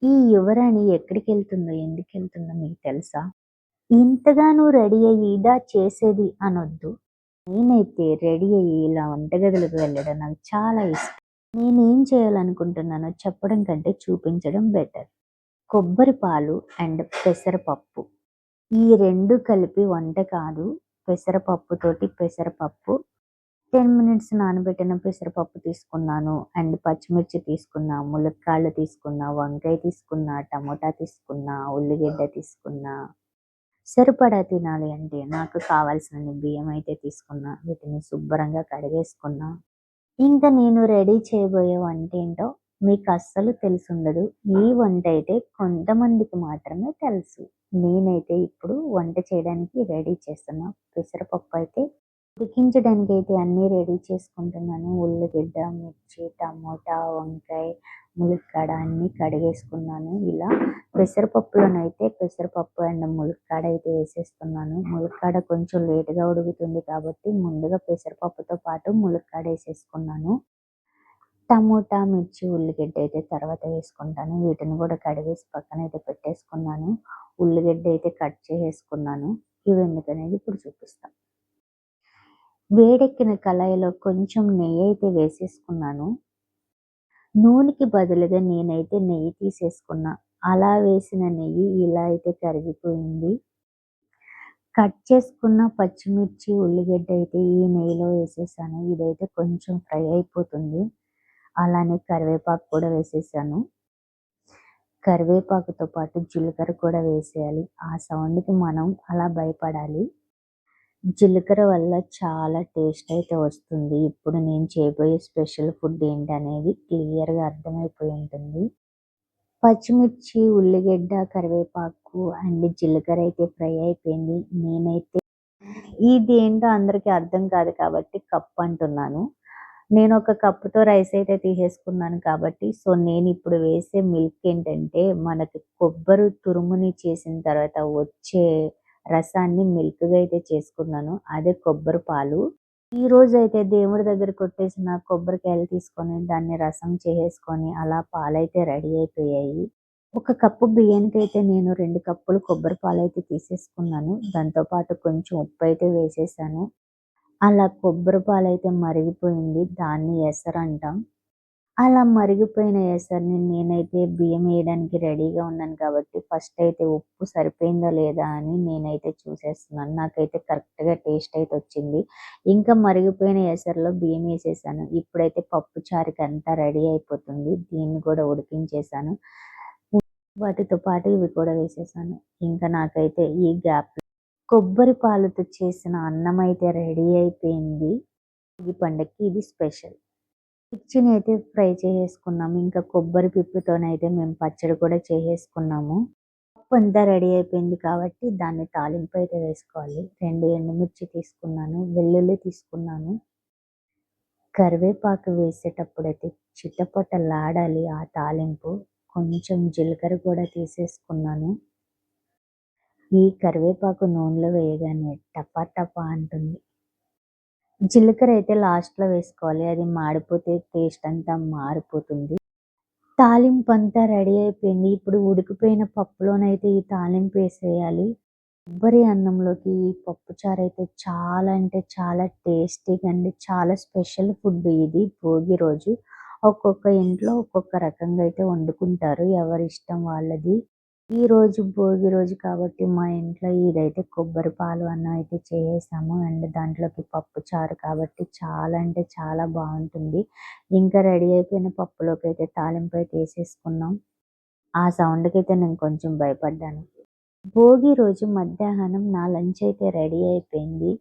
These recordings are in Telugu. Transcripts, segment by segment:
ఈ యువరాణి ఎక్కడికెళ్తుందో, ఎందుకెళ్తుందో మీకు తెలుసా? ఇంతగా నువ్వు రెడీ అయ్యి ఇదా చేసేది అనొద్దు. నేనైతే రెడీ అయ్యి ఇలా వంటగదిలోకి వెళ్ళడం నాకు చాలా ఇష్టం. నేనేం చేయాలనుకుంటున్నానో చెప్పడం కంటే చూపించడం బెటర్. కొబ్బరి పాలు అండ్ పెసరపప్పు. ఈ 2 కలిపి వంట కాదు. పెసరపప్పు 10 మినిట్స్ నానబెట్టిన పెసరపప్పు తీసుకున్నాను. అండ్ పచ్చిమిర్చి తీసుకున్నా, ములక్కాడలు తీసుకున్నా, వంకాయ తీసుకున్నా, టమోటా తీసుకున్నా, ఉల్లిగడ్డ తీసుకున్నా. సరిపడా తినాలి అంటే నాకు కావాల్సినన్ని బియ్యం అయితే తీసుకున్నా. వీటిని శుభ్రంగా కడిగేసుకున్నా. ఇంకా నేను రెడీ చేయబోయే వంటేంటో మీకస్సలు తెలిసుండదు. ఈ వంటయితే కొంతమందికి మాత్రమే తెలుసు. నేనైతే ఇప్పుడు వంట చేయడానికి రెడీ చేస్తున్నా. పెసరపప్పయితే ఉడికించడానికైతే అన్నీ రెడీ చేసుకుంటున్నాను. ఉల్లిగడ్డ, మిర్చి, టమోటా, వంకాయ, ములక్కాడ అన్నీ కడిగేసుకున్నాను. ఇలా పెసరపప్పులోనైతే పెసరపప్పు అండ్ ములక్కాడ అయితే వేసేస్తున్నాను. ములక్కాడ కొంచెం లేట్‌గా ఉడుకుతుంది కాబట్టి ముందుగా పెసరపప్పుతో పాటు ములక్కాడ ఏసేసుకున్నాను. టమోటా, మిర్చి, ఉల్లిగడ్డ అయితే తర్వాత వేసుకుంటాను. వీటిని కూడా కడిగేసి పక్కనైతే పెట్టేసుకున్నాను. ఉల్లిగడ్డ అయితే కట్ చేసేసుకున్నాను. ఇవెందుకనేది ఇప్పుడు చూపిస్తా. వేడెక్కిన కళాయిలో కొంచెం నెయ్యయితే వేసేసుకున్నాను. నూనెకి బదులుగా నేనైతే నెయ్యి తీసేసుకున్నా. అలా వేసిన నెయ్యి ఇలా అయితే కరిగిపోయింది. కట్ చేసుకున్న పచ్చిమిర్చి, ఉల్లిగడ్డ అయితే ఈ నెయ్యిలో వేసేసాను. ఇదైతే కొంచెం ఫ్రై అయిపోతుంది. అలానే కరివేపాకు కూడా వేసేసాను. కరివేపాకుతో పాటు జీలకర్ర కూడా వేసేయాలి. ఆ సౌండ్‌కి మనం అలా భయపడాలి. జీలకర్ర వల్ల చాలా టేస్ట్ అయితే వస్తుంది. ఇప్పుడు నేను చేయబోయే స్పెషల్ ఫుడ్ ఏంటనేది క్లియర్‌గా అర్థమైపోయి ఉంటుంది. పచ్చిమిర్చి, ఉల్లిగడ్డ, కరివేపాకు అండ్ జీలకర్ర అయితే ఫ్రై అయిపోయింది. నేనైతే ఇదేంటో అందరికీ అర్థం కాదు కాబట్టి కప్ అంటున్నాను. నేను ఒక కప్పుతో రైస్ అయితే తీసేసుకున్నాను కాబట్టి నేనిప్పుడు వేసే మిల్క్ ఏంటంటే మనకి కొబ్బరి తురుముని చేసిన తర్వాత వచ్చే రసాన్ని మిల్క్‌గా అయితే చేసుకున్నాను. అదే కొబ్బరి పాలు. ఈరోజైతే దేవుడి దగ్గర కొట్టేసిన కొబ్బరికాయలు తీసుకొని దాన్ని రసం చేసేసుకొని అలా పాలైతే రెడీ అయిపోయాయి. ఒక కప్పు బియ్యానికైతే నేను 2 కప్పులు కొబ్బరి పాలైతే తీసేసుకున్నాను. దాంతో పాటు కొంచెం ఉప్పైతే వేసేసాను. అలా కొబ్బరి పాలైతే మరిగిపోయింది. దాన్ని ఎసరంటాం. అలా మరిగిపోయిన ఎసరిని నేనైతే బియ్యం వేయడానికి రెడీగా ఉన్నాను కాబట్టి ఫస్ట్ అయితే ఉప్పు సరిపోయిందా లేదా అని నేనైతే చూసేస్తున్నాను. నాకైతే కరెక్ట్‌గా టేస్ట్ అయితే వచ్చింది. ఇంకా మరిగిపోయిన ఎసరులో బియ్యం వేసేసాను. ఇప్పుడైతే పప్పు చారుకి అంతా రెడీ అయిపోతుంది. దీన్ని కూడా ఉడికించేసాను. వాటితో పాటు ఇవి కూడా వేసేసాను. ఇంకా నాకైతే ఈ గ్యాప్‌లో కొబ్బరి పాలతో చేసిన అన్నం అయితే రెడీ అయిపోయింది. ఈ పండగకి ఇది స్పెషల్. మిర్చిని అయితే ఫ్రై చేసేసుకున్నాము. ఇంకా కొబ్బరి పిప్పుతోనైతే మేము పచ్చడి కూడా చేసేసుకున్నాము. పప్పు అంతా రెడీ అయిపోయింది కాబట్టి దాన్ని తాలింపు అయితే వేసుకోవాలి. 2 ఎండుమిర్చి తీసుకున్నాను. వెల్లుల్లి తీసుకున్నాను. కరివేపాకు వేసేటప్పుడైతే చిటపటలాడాలి ఆ తాలింపు. కొంచెం జీలకర్ర కూడా తీసేసుకున్నాను. ఈ కరివేపాకు నూనెలో వేయగానే టపా టపా అంటుంది. జీలకర్ర అయితే లాస్ట్‌లో వేసుకోవాలి. అది మాడిపోతే టేస్ట్ అంతా మారిపోతుంది. తాలింపంతా రెడీ అయిపోయింది. ఇప్పుడు ఉడికిపోయిన పప్పులోనైతే ఈ తాలింపు వేసేయాలి. కొబ్బరి అన్నంలోకి ఈ పప్పు చారైతే చాలా అంటే చాలా టేస్టీగా అండి. చాలా స్పెషల్ ఫుడ్ ఇది భోగి రోజు. ఒక్కొక్క ఇంట్లో ఒక్కొక్క రకంగా అయితే వండుకుంటారు. ఎవరి ఇష్టం వాళ్ళది. ఈరోజు భోగి రోజు కాబట్టి మా ఇంట్లో ఇదైతే కొబ్బరి పాలు అన్నం అయితే చేసేసాము. అండ్ దాంట్లోకి పప్పు చారు కాబట్టి చాలా అంటే చాలా బాగుంటుంది. ఇంకా రెడీ అయిపోయిన పప్పులోకి అయితే తాలింపు అయితే వేసేసుకున్నాం. ఆ సౌండ్‌కి అయితే నేను కొంచెం భయపడ్డాను. భోగి రోజు మధ్యాహ్నం నా లంచ్ అయితే రెడీ అయిపోయింది.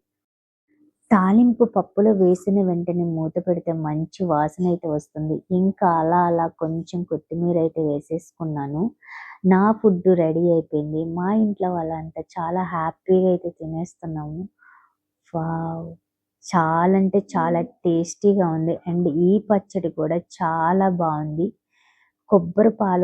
తాలింపు పప్పులో వేసిన వెంటనే మూత పెడితే మంచి వాసన అయితే వస్తుంది. ఇంకా అలా అలా కొంచెం కొత్తిమీర అయితే వేసేసుకున్నాను. నా ఫుడ్ రెడీ అయిపోయింది. మా ఇంట్లో వాళ్ళంతా చాలా హ్యాపీగా అయితే తినేస్తున్నాము. వావ్! చాలా అంటే చాలా టేస్టీగా ఉంది. అండ్ ఈ పచ్చడి కూడా చాలా బావుంది. కొబ్బరి పాలు